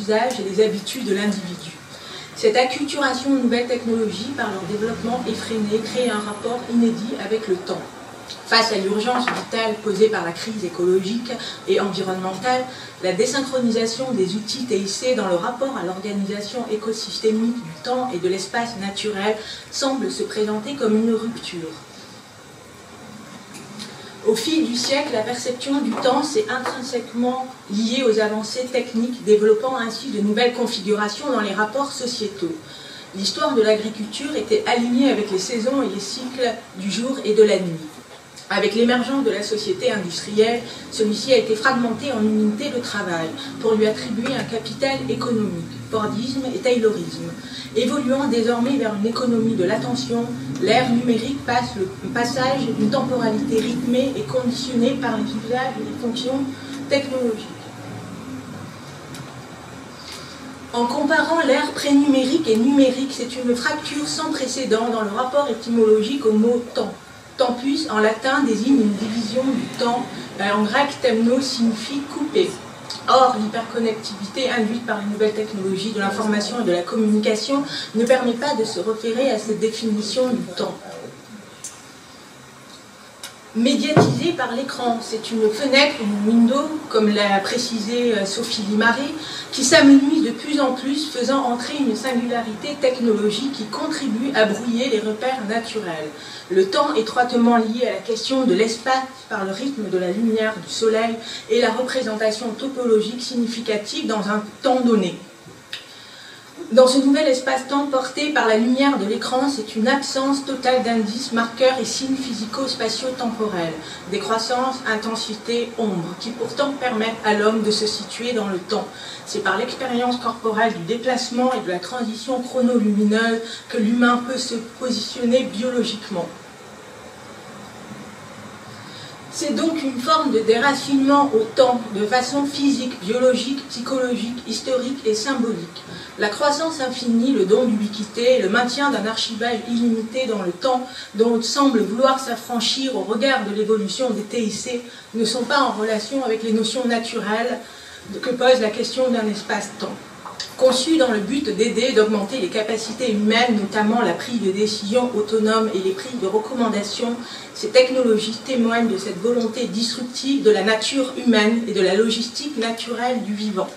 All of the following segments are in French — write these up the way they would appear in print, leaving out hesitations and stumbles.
usages et les habitudes de l'individu. Cette acculturation aux nouvelles technologies, par leur développement effréné, crée un rapport inédit avec le temps. Face à l'urgence vitale posée par la crise écologique et environnementale, la désynchronisation des outils TIC dans le rapport à l'organisation écosystémique du temps et de l'espace naturel semble se présenter comme une rupture. Au fil du siècle, la perception du temps s'est intrinsèquement liée aux avancées techniques, développant ainsi de nouvelles configurations dans les rapports sociétaux. L'histoire de l'agriculture était alignée avec les saisons et les cycles du jour et de la nuit. Avec l'émergence de la société industrielle, celui-ci a été fragmenté en unités de travail pour lui attribuer un capital économique, Fordisme et Taylorisme. Évoluant désormais vers une économie de l'attention, l'ère numérique passe le passage d'une temporalité rythmée et conditionnée par les usages et les fonctions technologiques. En comparant l'ère pré-numérique et numérique, c'est une fracture sans précédent dans le rapport étymologique au mot « temps ». Tempus, en latin, désigne une division du temps. En grec, temno signifie couper. Or, l'hyperconnectivité induite par les nouvelles technologies de l'information et de la communication ne permet pas de se référer à cette définition du temps. Médiatisé par l'écran, c'est une fenêtre, une window, comme l'a précisé Sophie Limary, qui s'amenuise de plus en plus, faisant entrer une singularité technologique qui contribue à brouiller les repères naturels. Le temps étroitement lié à la question de l'espace par le rythme de la lumière du soleil et la représentation topologique significative dans un temps donné. Dans ce nouvel espace-temps porté par la lumière de l'écran, c'est une absence totale d'indices, marqueurs et signes physico-spatio-temporels, décroissance, intensité, ombre, qui pourtant permettent à l'homme de se situer dans le temps. C'est par l'expérience corporelle du déplacement et de la transition chronolumineuse que l'humain peut se positionner biologiquement. C'est donc une forme de déracinement au temps, de façon physique, biologique, psychologique, historique et symbolique. La croissance infinie, le don d'ubiquité, le maintien d'un archivage illimité dans le temps, dont on semble vouloir s'affranchir au regard de l'évolution des TIC, ne sont pas en relation avec les notions naturelles que pose la question d'un espace-temps. Conçu dans le but d'aider et d'augmenter les capacités humaines, notamment la prise de décision autonome et les prises de recommandations, ces technologies témoignent de cette volonté disruptive de la nature humaine et de la logistique naturelle du vivant.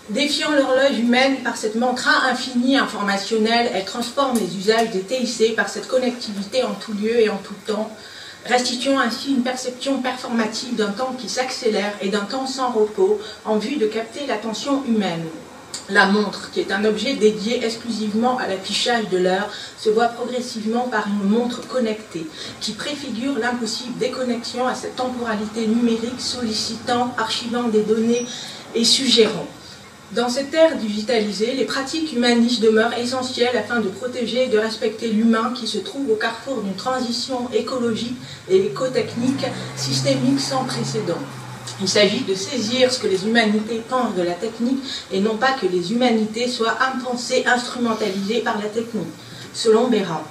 Défiant l'horloge humaine par cette mantra infinie informationnelle, elle transforme les usages des TIC par cette connectivité en tout lieu et en tout temps, restituant ainsi une perception performative d'un temps qui s'accélère et d'un temps sans repos en vue de capter l'attention humaine. La montre, qui est un objet dédié exclusivement à l'affichage de l'heure, se voit progressivement par une montre connectée, qui préfigure l'impossible déconnexion à cette temporalité numérique sollicitant, archivant des données et suggérant. Dans cette ère digitalisée, les pratiques humanistes demeurent essentielles afin de protéger et de respecter l'humain qui se trouve au carrefour d'une transition écologique et écotechnique systémique sans précédent. Il s'agit de saisir ce que les humanités pensent de la technique et non pas que les humanités soient impensées, instrumentalisées par la technique, selon Béran.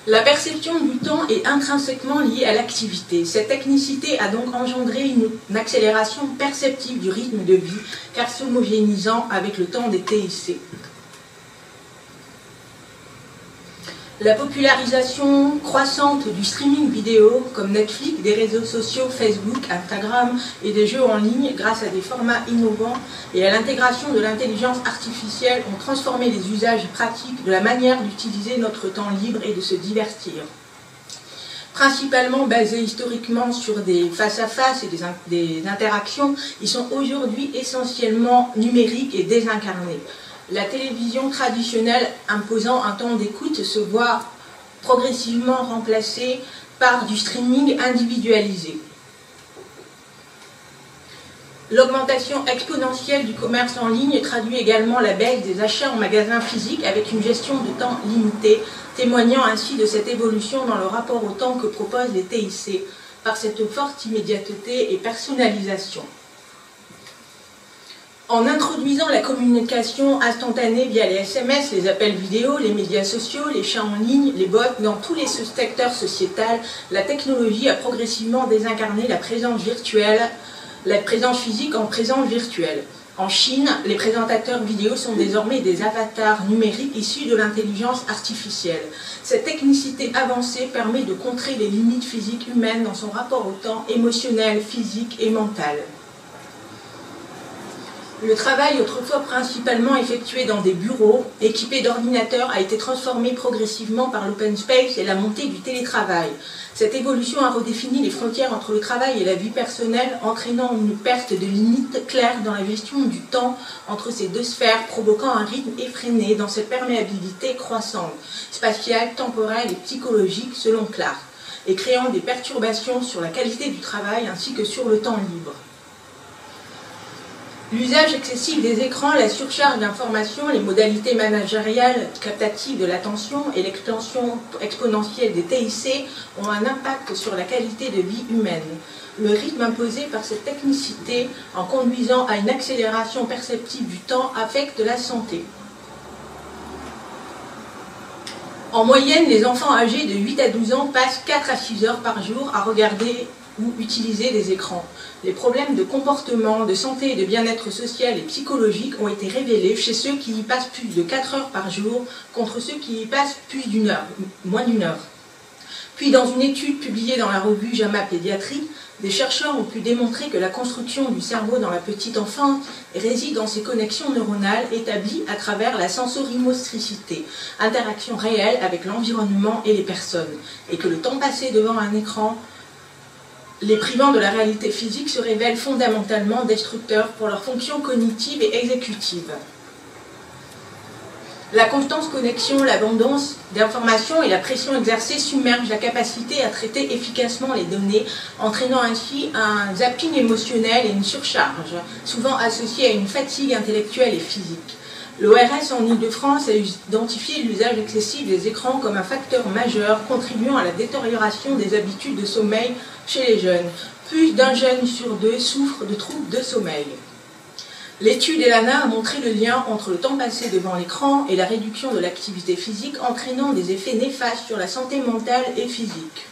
La perception du temps est intrinsèquement liée à l'activité. Cette technicité a donc engendré une accélération perceptible du rythme de vie, car s'homogénisant avec le temps des TIC. La popularisation croissante du streaming vidéo, comme Netflix, des réseaux sociaux Facebook, Instagram et des jeux en ligne, grâce à des formats innovants et à l'intégration de l'intelligence artificielle, ont transformé les usages pratiques de la manière d'utiliser notre temps libre et de se divertir. Principalement basés historiquement sur des face-à-face et des interactions, ils sont aujourd'hui essentiellement numériques et désincarnés. La télévision traditionnelle imposant un temps d'écoute se voit progressivement remplacée par du streaming individualisé. L'augmentation exponentielle du commerce en ligne traduit également la baisse des achats en magasins physiques avec une gestion de temps limitée, témoignant ainsi de cette évolution dans le rapport au temps que proposent les TIC par cette forte immédiateté et personnalisation. En introduisant la communication instantanée via les SMS, les appels vidéo, les médias sociaux, les chats en ligne, les bots, dans tous les secteurs sociétals, la technologie a progressivement désincarné la présence virtuelle la présence physique en présence virtuelle. En Chine, les présentateurs vidéo sont désormais des avatars numériques issus de l'intelligence artificielle. Cette technicité avancée permet de contrer les limites physiques humaines dans son rapport au temps émotionnel, physique et mental. Le travail, autrefois principalement effectué dans des bureaux équipés d'ordinateurs, a été transformé progressivement par l'open space et la montée du télétravail. Cette évolution a redéfini les frontières entre le travail et la vie personnelle, entraînant une perte de limites claires dans la gestion du temps entre ces deux sphères, provoquant un rythme effréné dans cette perméabilité croissante, spatiale, temporelle et psychologique selon Clark, et créant des perturbations sur la qualité du travail ainsi que sur le temps libre. L'usage excessif des écrans, la surcharge d'informations, les modalités managériales captatives de l'attention et l'expansion exponentielle des TIC ont un impact sur la qualité de vie humaine. Le rythme imposé par cette technicité, en conduisant à une accélération perceptible du temps, affecte la santé. En moyenne, les enfants âgés de 8 à 12 ans passent 4 à 6 heures par jour à regarder ou utiliser des écrans. Les problèmes de comportement, de santé et de bien-être social et psychologique ont été révélés chez ceux qui y passent plus de 4 heures par jour contre ceux qui y passent plus d'une heure, moins d'une heure. Puis dans une étude publiée dans la revue JAMA Pédiatrie, des chercheurs ont pu démontrer que la construction du cerveau dans la petite enfance réside dans ces connexions neuronales établies à travers la sensorimotricité, interaction réelle avec l'environnement et les personnes, et que le temps passé devant un écran les privant de la réalité physique se révèlent fondamentalement destructeurs pour leurs fonctions cognitives et exécutives. La constante connexion, l'abondance d'informations et la pression exercée submergent la capacité à traiter efficacement les données, entraînant ainsi un zapping émotionnel et une surcharge, souvent associée à une fatigue intellectuelle et physique. L'ORS en Île-de-France a identifié l'usage excessif des écrans comme un facteur majeur contribuant à la détérioration des habitudes de sommeil chez les jeunes. Plus d'un jeune sur deux souffre de troubles de sommeil. L'étude ELANA a montré le lien entre le temps passé devant l'écran et la réduction de l'activité physique, entraînant des effets néfastes sur la santé mentale et physique.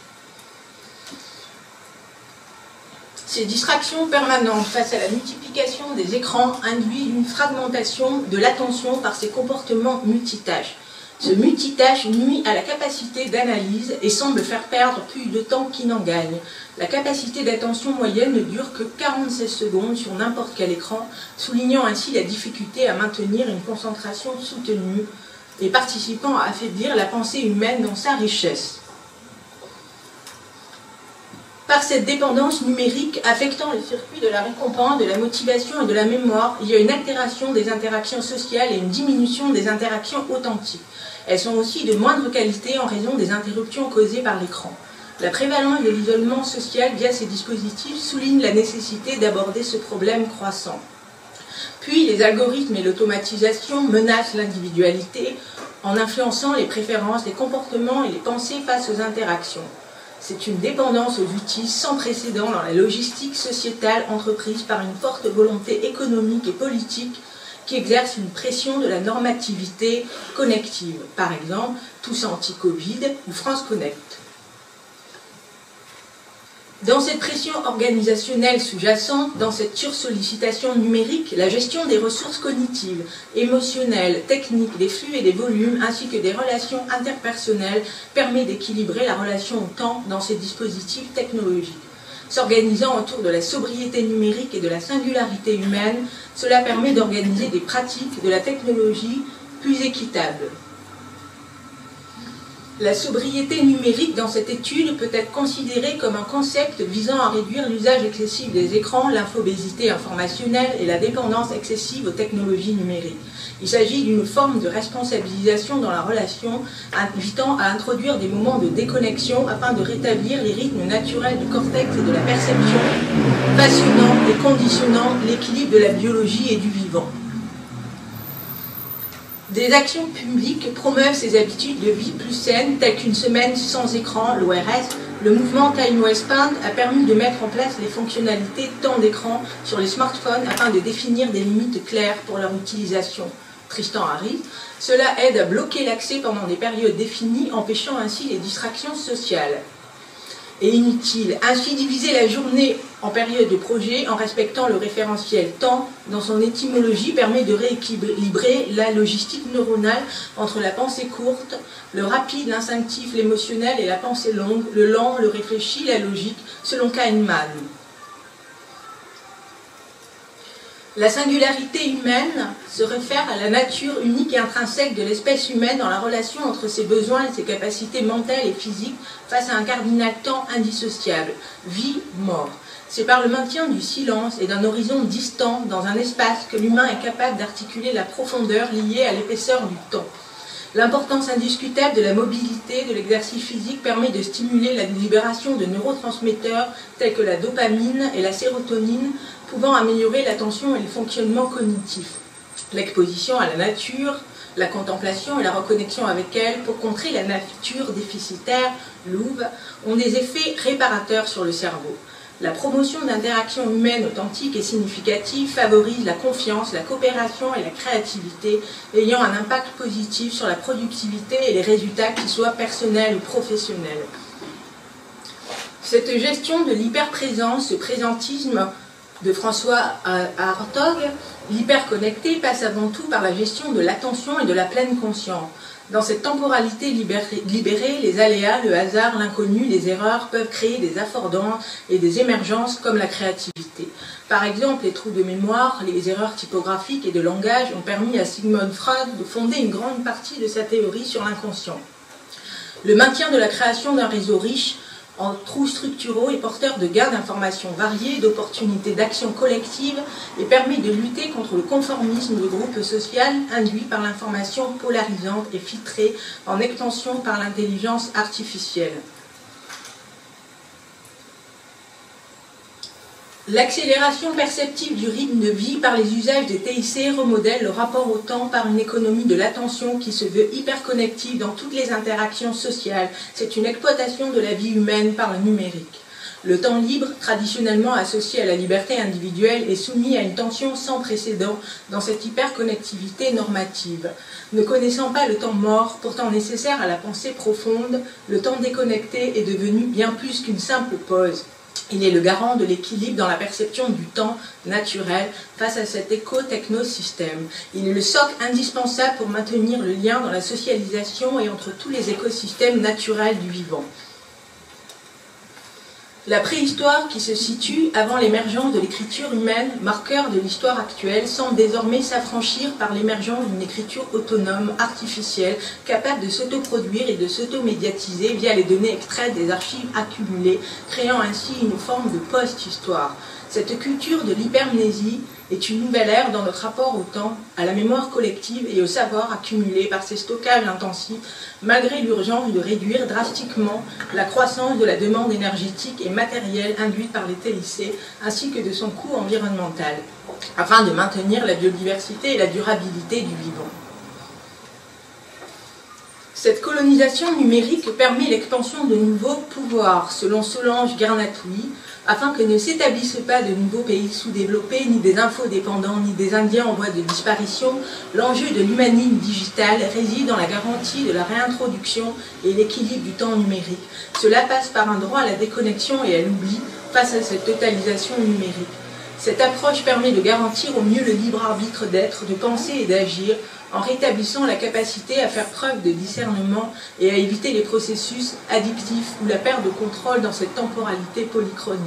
Ces distractions permanentes face à la multiplication des écrans induisent une fragmentation de l'attention par ces comportements multitâches. Ce multitâche nuit à la capacité d'analyse et semble faire perdre plus de temps qu'il n'en gagne. La capacité d'attention moyenne ne dure que 46 secondes sur n'importe quel écran, soulignant ainsi la difficulté à maintenir une concentration soutenue et participant à affaiblir la pensée humaine dans sa richesse. Par cette dépendance numérique affectant les circuits de la récompense, de la motivation et de la mémoire, il y a une altération des interactions sociales et une diminution des interactions authentiques. Elles sont aussi de moindre qualité en raison des interruptions causées par l'écran. La prévalence de l'isolement social via ces dispositifs souligne la nécessité d'aborder ce problème croissant. Puis, les algorithmes et l'automatisation menacent l'individualité en influençant les préférences, les comportements et les pensées face aux interactions. C'est une dépendance aux outils sans précédent dans la logistique sociétale entreprise par une forte volonté économique et politique qui exerce une pression de la normativité connective. Par exemple, Tous Anti-Covid ou France Connect. Dans cette pression organisationnelle sous-jacente, dans cette sursollicitation numérique, la gestion des ressources cognitives, émotionnelles, techniques, des flux et des volumes, ainsi que des relations interpersonnelles, permet d'équilibrer la relation au temps dans ces dispositifs technologiques. S'organisant autour de la sobriété numérique et de la singularité humaine, cela permet d'organiser des pratiques de la technologie plus équitables. La sobriété numérique dans cette étude peut être considérée comme un concept visant à réduire l'usage excessif des écrans, l'infobésité informationnelle et la dépendance excessive aux technologies numériques. Il s'agit d'une forme de responsabilisation dans la relation, invitant à introduire des moments de déconnexion afin de rétablir les rythmes naturels du cortex et de la perception, façonnant et conditionnant l'équilibre de la biologie et du vivant. Des actions publiques promeuvent ces habitudes de vie plus saines, telles qu'une semaine sans écran, l'ORS. Le mouvement Time Waistband a permis de mettre en place les fonctionnalités temps d'écran sur les smartphones afin de définir des limites claires pour leur utilisation. Tristan Harris. Cela aide à bloquer l'accès pendant des périodes définies, empêchant ainsi les distractions sociales. et inutile. Ainsi, diviser la journée en périodes de projet en respectant le référentiel temps dans son étymologie permet de rééquilibrer la logistique neuronale entre la pensée courte, le rapide, l'instinctif, l'émotionnel et la pensée longue, le lent, le réfléchi, la logique, selon Kahneman. La singularité humaine se réfère à la nature unique et intrinsèque de l'espèce humaine dans la relation entre ses besoins et ses capacités mentales et physiques face à un cardinal temps indissociable, vie, mort. C'est par le maintien du silence et d'un horizon distant dans un espace que l'humain est capable d'articuler la profondeur liée à l'épaisseur du temps. L'importance indiscutable de la mobilité, de l'exercice physique permet de stimuler la libération de neurotransmetteurs tels que la dopamine et la sérotonine, pouvant améliorer l'attention et le fonctionnement cognitif. L'exposition à la nature, la contemplation et la reconnexion avec elle pour contrer la nature déficitaire, louve, ont des effets réparateurs sur le cerveau. La promotion d'interactions humaines authentiques et significatives favorise la confiance, la coopération et la créativité, ayant un impact positif sur la productivité et les résultats, qu'ils soient personnels ou professionnels. Cette gestion de l'hyperprésence, ce présentisme de François Hartog, l'hyperconnecté passe avant tout par la gestion de l'attention et de la pleine conscience. Dans cette temporalité libérée, les aléas, le hasard, l'inconnu, les erreurs peuvent créer des affordances et des émergences comme la créativité. Par exemple, les trous de mémoire, les erreurs typographiques et de langage ont permis à Sigmund Freud de fonder une grande partie de sa théorie sur l'inconscient. Le maintien de la création d'un réseau riche en trous structuraux et porteur de gains d'informations variées, d'opportunités d'action collective et permet de lutter contre le conformisme de groupe social induit par l'information polarisante et filtrée en extension par l'intelligence artificielle. L'accélération perceptive du rythme de vie par les usages des TIC remodèle le rapport au temps par une économie de l'attention qui se veut hyperconnective dans toutes les interactions sociales. C'est une exploitation de la vie humaine par le numérique. Le temps libre, traditionnellement associé à la liberté individuelle, est soumis à une tension sans précédent dans cette hyperconnectivité normative. Ne connaissant pas le temps mort, pourtant nécessaire à la pensée profonde, le temps déconnecté est devenu bien plus qu'une simple pause. Il est le garant de l'équilibre dans la perception du temps naturel face à cet éco-technosystème. Il est le socle indispensable pour maintenir le lien dans la socialisation et entre tous les écosystèmes naturels du vivant. La préhistoire, qui se situe avant l'émergence de l'écriture humaine, marqueur de l'histoire actuelle, semble désormais s'affranchir par l'émergence d'une écriture autonome, artificielle, capable de s'autoproduire et de s'automédiatiser via les données extraites des archives accumulées, créant ainsi une forme de post-histoire. Cette culture de l'hypermnésie est une nouvelle ère dans notre rapport au temps, à la mémoire collective et au savoir accumulé par ces stockages intensifs, malgré l'urgence de réduire drastiquement la croissance de la demande énergétique et matérielle induite par les TIC, ainsi que de son coût environnemental, afin de maintenir la biodiversité et la durabilité du vivant. Cette colonisation numérique permet l'expansion de nouveaux pouvoirs, selon Solange Guernatoui, afin que ne s'établissent pas de nouveaux pays sous-développés, ni des infodépendants, ni des Indiens en voie de disparition. L'enjeu de l'humanisme digital réside dans la garantie de la réintroduction et l'équilibre du temps numérique. Cela passe par un droit à la déconnexion et à l'oubli face à cette totalisation numérique. Cette approche permet de garantir au mieux le libre arbitre d'être, de penser et d'agir, en rétablissant la capacité à faire preuve de discernement et à éviter les processus addictifs ou la perte de contrôle dans cette temporalité polychronique.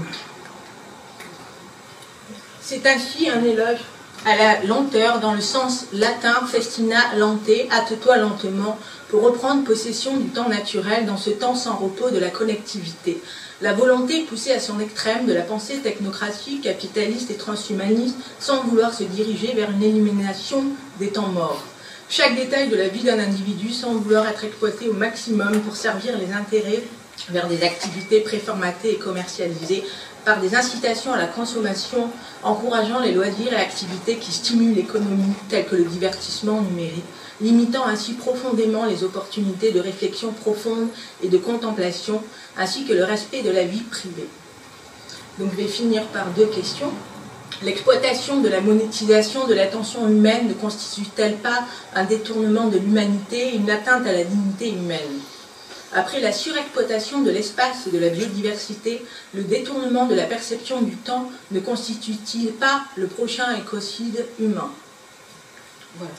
C'est ainsi un éloge à la lenteur dans le sens latin festina lente, hâte-toi lentement, pour reprendre possession du temps naturel dans ce temps sans repos de la connectivité. La volonté poussée à son extrême de la pensée technocratique, capitaliste et transhumaniste sans vouloir se diriger vers une élimination des temps morts. Chaque détail de la vie d'un individu sans vouloir être exploité au maximum pour servir les intérêts vers des activités préformatées et commercialisées par des incitations à la consommation, encourageant les loisirs et activités qui stimulent l'économie, telles que le divertissement numérique, limitant ainsi profondément les opportunités de réflexion profonde et de contemplation, ainsi que le respect de la vie privée. Donc je vais finir par deux questions. L'exploitation de la monétisation de l'attention humaine ne constitue-t-elle pas un détournement de l'humanité, une atteinte à la dignité humaine? Après la surexploitation de l'espace et de la biodiversité, le détournement de la perception du temps ne constitue-t-il pas le prochain écocide humain? Voilà.